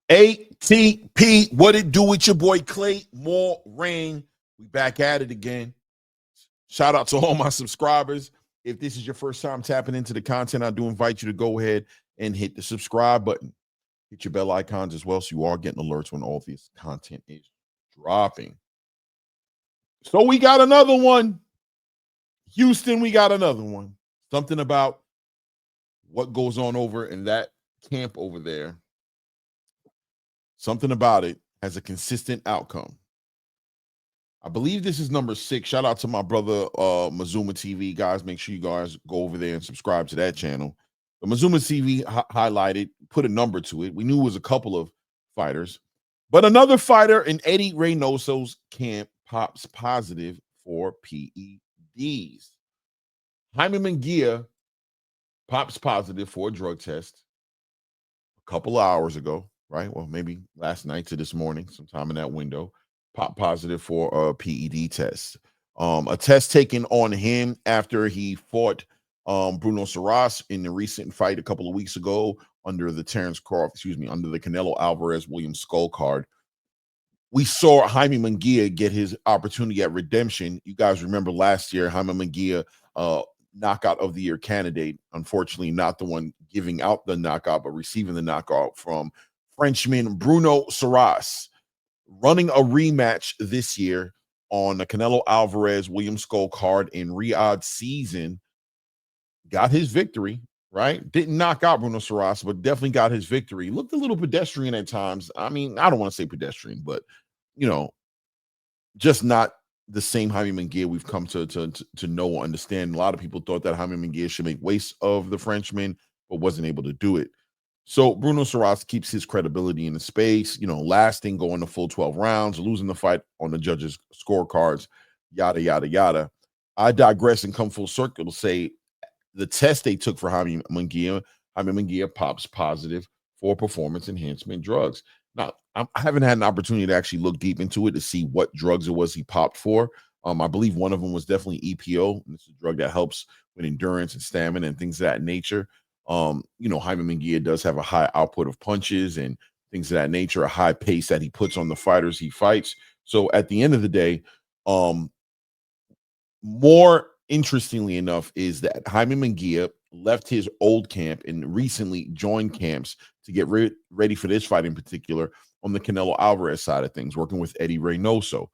ATP, what it do with your boy Clay More Rain? We back at it again. Shout out to all my subscribers. If this is your first time tapping into the content, I do invite you to go ahead and hit the subscribe button. Hit your bell icons as well so you are getting alerts when all this content is dropping. So we got another one. Houston, we got another one. Something about what goes on over in that camp over there. Something about it has a consistent outcome. I believe this is number 6. Shout out to my brother Mazuma TV. Guys, make sure you guys go over there and subscribe to that channel. The Mazuma TV highlighted, put a number to it. We knew it was a couple of fighters. But another fighter in Eddie Reynosa's camp pops positive for PEDs. Jaime Munguia pops positive for a drug test a couple of hours ago, right? Well, maybe last night to this morning, sometime in that window. Pop positive for a PED test. A test taken on him after he fought Bruno Saras in the recent fight a couple of weeks ago under the under the Canelo Alvarez Williams Skull card. We saw Jaime Munguia get his opportunity at redemption. You guys remember last year, Jaime Munguia, knockout of the year candidate. Unfortunately, not the one giving out the knockout, but receiving the knockout from Frenchman Bruno Saras. Running a rematch this year on the Canelo Alvarez Williams Skull card in Riyadh season. Got his victory, right? Didn't knock out Bruno Saras, but definitely got his victory. Looked a little pedestrian at times. I mean, I don't want to say pedestrian, but, you know, just not the same Jaime Munguia we've come to know or understand. A lot of people thought that Jaime Munguia should make waste of the Frenchman, but wasn't able to do it. So Bruno Saras keeps his credibility in the space, lasting, going the full 12 rounds, losing the fight on the judges' scorecards, yada, yada, yada. I digress and come full circle to say the test they took for Jaime Munguia pops positive for performance enhancement drugs. Now, I haven't had an opportunity to actually look deep into it to see what drugs it was he popped for. I believe one of them was definitely EPO. And it's a drug that helps with endurance and stamina and things of that nature. Jaime Munguia does have a high output of punches and things of that nature, a high pace that he puts on the fighters he fights. So at the end of the day, more interestingly enough is that Jaime Munguia left his old camp and recently joined camps to get ready for this fight in particular on the Canelo Alvarez side of things, working with Eddie Reynosa.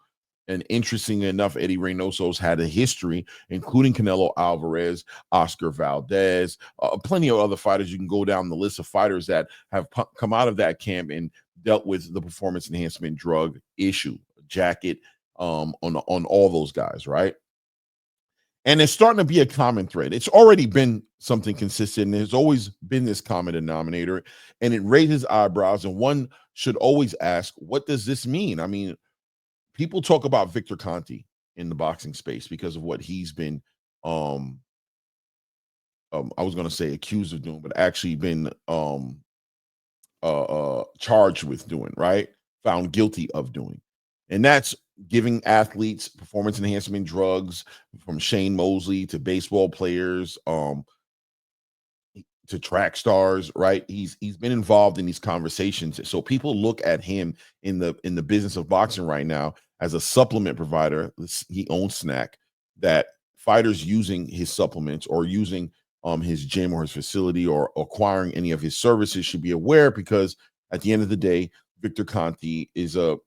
And interesting enough, Eddie Reynosa's had a history, including Canelo Alvarez, Oscar Valdez, plenty of other fighters. You can go down the list of fighters that have come out of that camp and dealt with the performance enhancement drug issue, jacket, on all those guys, right? And it's starting to be a common thread. It's already been something consistent. There's always been this common denominator, and it raises eyebrows. And one should always ask, what does this mean? I mean, people talk about Victor Conte in the boxing space because of what he's been, I was going to say accused of doing, but actually been charged with doing, right? Found guilty of doing. And that's giving athletes performance enhancement drugs, from Shane Mosley to baseball players, to track stars, right? He's been involved in these conversations. So people look at him in the business of boxing right now as a supplement provider. He owns Snack, that fighters using his supplements or using his gym or his facility or acquiring any of his services should be aware, because at the end of the day, Victor Conte is a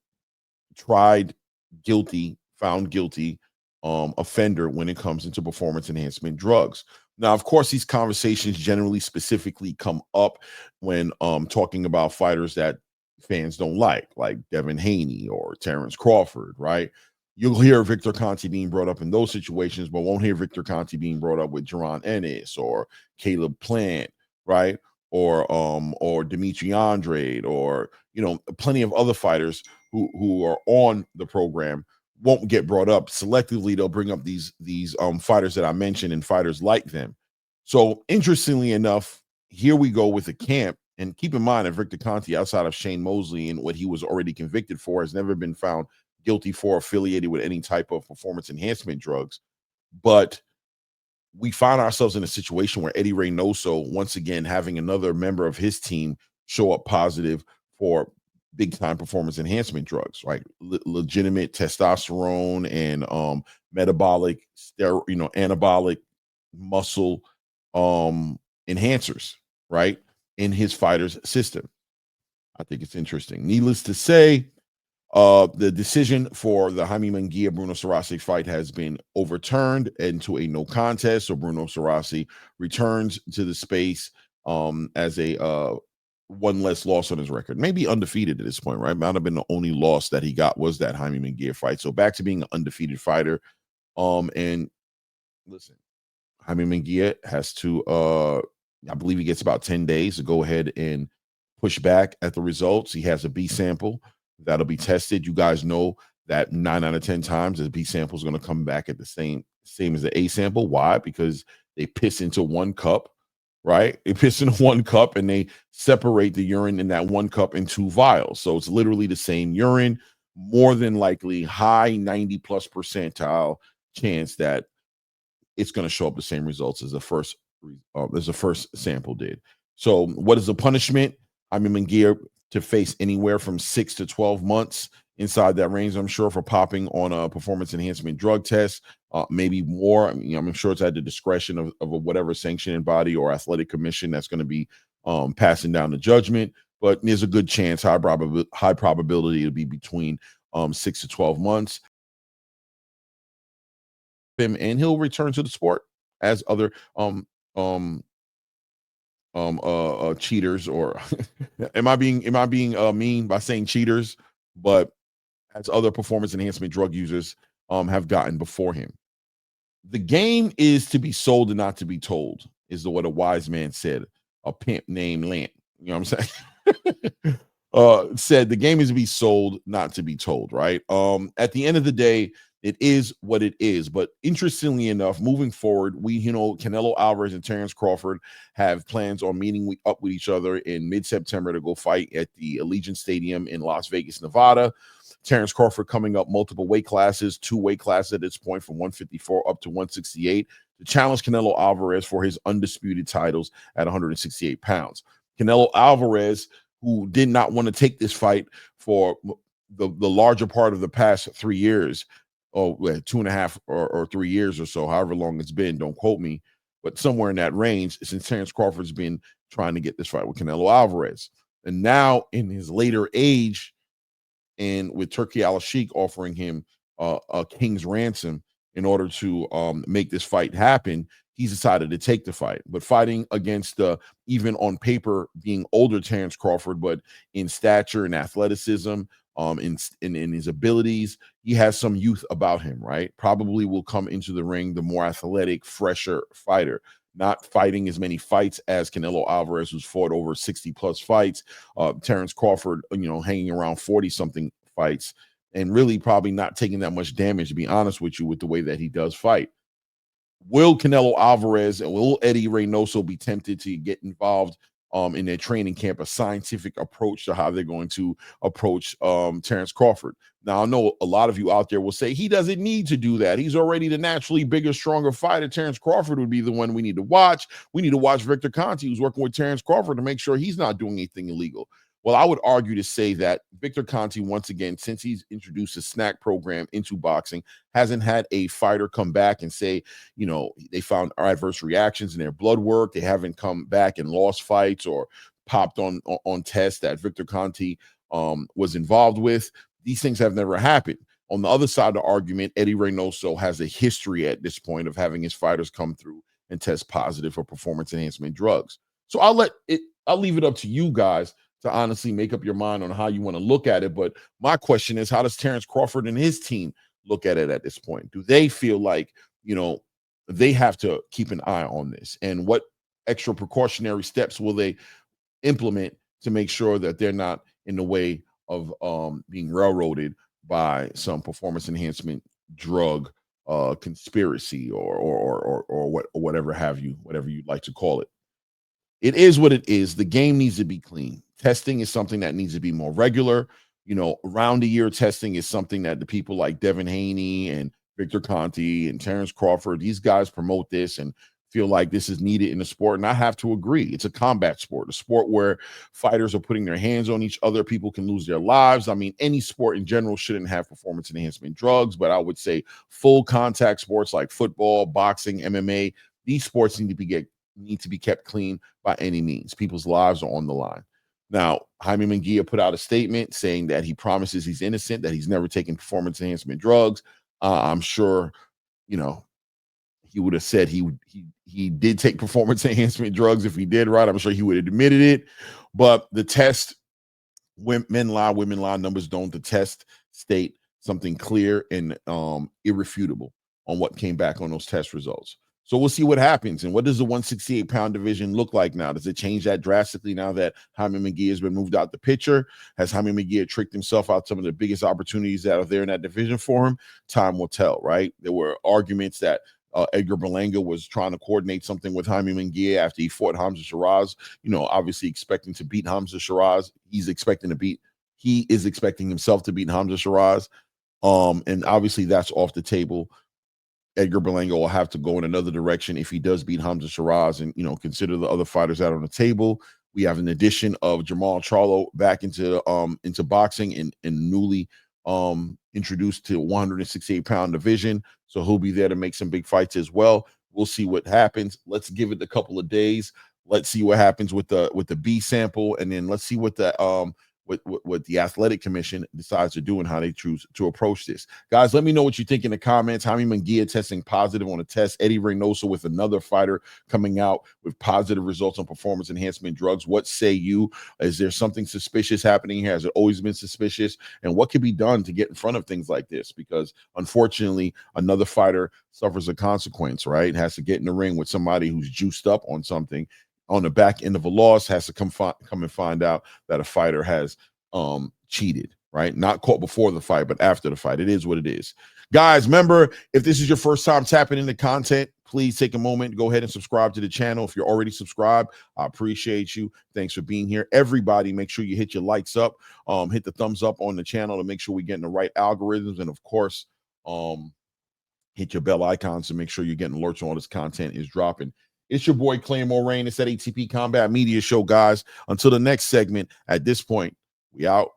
found guilty offender when it comes into performance enhancement drugs. Now, of course, these conversations generally specifically come up when talking about fighters that fans don't like Devin Haney or Terrence Crawford, right? You'll hear Victor Conte being brought up in those situations, but won't hear Victor Conte being brought up with Jaron Ennis or Caleb Plant, right? Or Dimitri Andrade, or plenty of other fighters who are on the program won't get brought up. Selectively, they'll bring up these fighters that I mentioned and fighters like them. So interestingly enough, here we go with the camp. And keep in mind that Victor Conte, outside of Shane Mosley and what he was already convicted for, has never been found guilty for affiliated with any type of performance enhancement drugs. But we find ourselves in a situation where Eddie Reynosa, once again, having another member of his team show up positive for big time performance enhancement drugs, right? Legitimate testosterone and metabolic anabolic muscle enhancers, right? In his fighter's system. I think it's interesting. Needless to say, the decision for the Jaime Munguia Bruno Sarasi fight has been overturned into a no contest. So Bruno Sarasi returns to the space as a one less loss on his record. Maybe undefeated at this point, right? Might have been the only loss that he got was that Jaime Munguia fight. So back to being an undefeated fighter. And listen, Jaime Munguia has to I believe he gets about 10 days to go ahead and push back at the results. He has a B sample that'll be tested. You guys know that 9 out of 10 times the B sample is going to come back at the same as the A sample. Why? Because they piss into one cup, right? They piss in one cup and they separate the urine in that one cup in 2 vials. So it's literally the same urine, more than likely high 90 plus percentile chance that it's going to show up the same results as the first sample did. So what is the punishment? Jaime Munguia to face anywhere from 6 to 12 months inside that range, I'm sure, for popping on a performance enhancement drug test, maybe more. I mean, I'm sure it's at the discretion of whatever sanctioning body or athletic commission that's going to be passing down the judgment. But there's a good chance, high probability, it'll be between 6 to 12 months. And he'll return to the sport as other cheaters, or am I being mean by saying cheaters, but as other performance enhancement drug users have gotten before him. The game is to be sold and not to be told, is what a wise man said, a pimp named Lant. You know what I'm saying? Said the game is to be sold, not to be told, right? At the end of the day, it is what it is. But interestingly enough, moving forward, Canelo Alvarez and Terence Crawford have plans on meeting up with each other in mid-September to go fight at the Allegiant Stadium in Las Vegas, Nevada. Terence Crawford coming up multiple weight classes, 2 weight classes at this point, from 154 up to 168, to challenge Canelo Alvarez for his undisputed titles at 168 pounds. Canelo Alvarez, who did not want to take this fight for the larger part of the past 3 years, 2.5 or 3 years or so, however long it's been, don't quote me, but somewhere in that range, since Terence Crawford's been trying to get this fight with Canelo Alvarez. And now in his later age, and with Turki Al-Sheikh offering him a king's ransom in order to make this fight happen, he's decided to take the fight. But fighting against even on paper being older Terence Crawford, but in stature and athleticism, in his abilities, he has some youth about him, right? Probably will come into the ring the more athletic, fresher fighter. Not fighting as many fights as Canelo Alvarez, who's fought over 60 plus fights. Terence Crawford, hanging around 40 something fights, and really probably not taking that much damage, to be honest with you, with the way that he does fight. Will Canelo Alvarez and will Eddie Reynosa be tempted to get involved in their training camp, a scientific approach to how they're going to approach Terence Crawford? Now, I know a lot of you out there will say he doesn't need to do that. He's already the naturally bigger, stronger fighter. Terence Crawford would be the one we need to watch. We need to watch Victor Conte, who's working with Terence Crawford, to make sure he's not doing anything illegal. Well, I would argue to say that Victor Conte, once again, since he's introduced a snack program into boxing, hasn't had a fighter come back and say, they found adverse reactions in their blood work. They haven't come back and lost fights or popped on tests that Victor Conte was involved with. These things have never happened. On the other side of the argument, Eddie Reynoso has a history at this point of having his fighters come through and test positive for performance enhancement drugs. So I'll leave it up to you guys to honestly make up your mind on how you want to look at it. But my question is, how does Terence Crawford and his team look at it at this point? Do they feel like, they have to keep an eye on this? And what extra precautionary steps will they implement to make sure that they're not in the way of being railroaded by some performance enhancement drug conspiracy or whatever you'd like to call it? It is what it is. The game needs to be clean. Testing is something that needs to be more regular. Around the year testing is something that the people like Devin Haney and Victor Conte and Terence Crawford, these guys promote this and feel like this is needed in the sport. And I have to agree. It's a combat sport, a sport where fighters are putting their hands on each other. People can lose their lives. I mean, any sport in general shouldn't have performance enhancement drugs, but I would say full contact sports like football, boxing, MMA, these sports need to be kept clean by any means. People's lives are on the line. Now, Jaime Munguia put out a statement saying that he promises he's innocent, that he's never taken performance enhancement drugs. I'm sure, you know, he would have said he did take performance enhancement drugs if he did, right? I'm sure he would have admitted it. But the test, men lie, women lie, numbers don't. The test state something clear and irrefutable on what came back on those test results. So we'll see what happens. And what does the 168-pound division look like now? Does it change that drastically now that Jaime Munguia has been moved out the picture? Has Jaime Munguia tricked himself out some of the biggest opportunities that are there in that division for him? Time will tell, right? There were arguments that Edgar Berlanga was trying to coordinate something with Jaime Munguia after he fought Hamza Shiraz, obviously expecting to beat Hamza Shiraz. He is expecting himself to beat Hamza Shiraz. And obviously that's off the table. Edgar Berlanga will have to go in another direction if he does beat Hamza Shiraz and, consider the other fighters out on the table. We have an addition of Jamal Charlo back into boxing and newly introduced to 168-pound division. So he'll be there to make some big fights as well. We'll see what happens. Let's give it a couple of days. Let's see what happens with the B sample, and then let's see what the athletic commission decides to do and how they choose to approach this. Guys, let me know what you think in the comments. Jaime Munguia testing positive on a test. Eddie Reynosa with another fighter coming out with positive results on performance enhancement drugs. What say you? Is there something suspicious happening here? Has it always been suspicious? And what can be done to get in front of things like this? Because unfortunately, another fighter suffers a consequence, right? Has to get in the ring with somebody who's juiced up on something on the back end of a loss, has to come and find out that a fighter has cheated, right? Not caught before the fight, but after the fight. It is what it is. Guys, remember, if this is your first time tapping into content, please take a moment, go ahead and subscribe to the channel. If you're already subscribed, I appreciate you. Thanks for being here. Everybody, make sure you hit your likes up, hit the thumbs up on the channel to make sure we're getting the right algorithms. And of course, hit your bell icons to make sure you're getting alerts on all this content is dropping. It's your boy Claymore Rain. It's that ATP Combat Media Show, guys. Until the next segment, at this point, we out.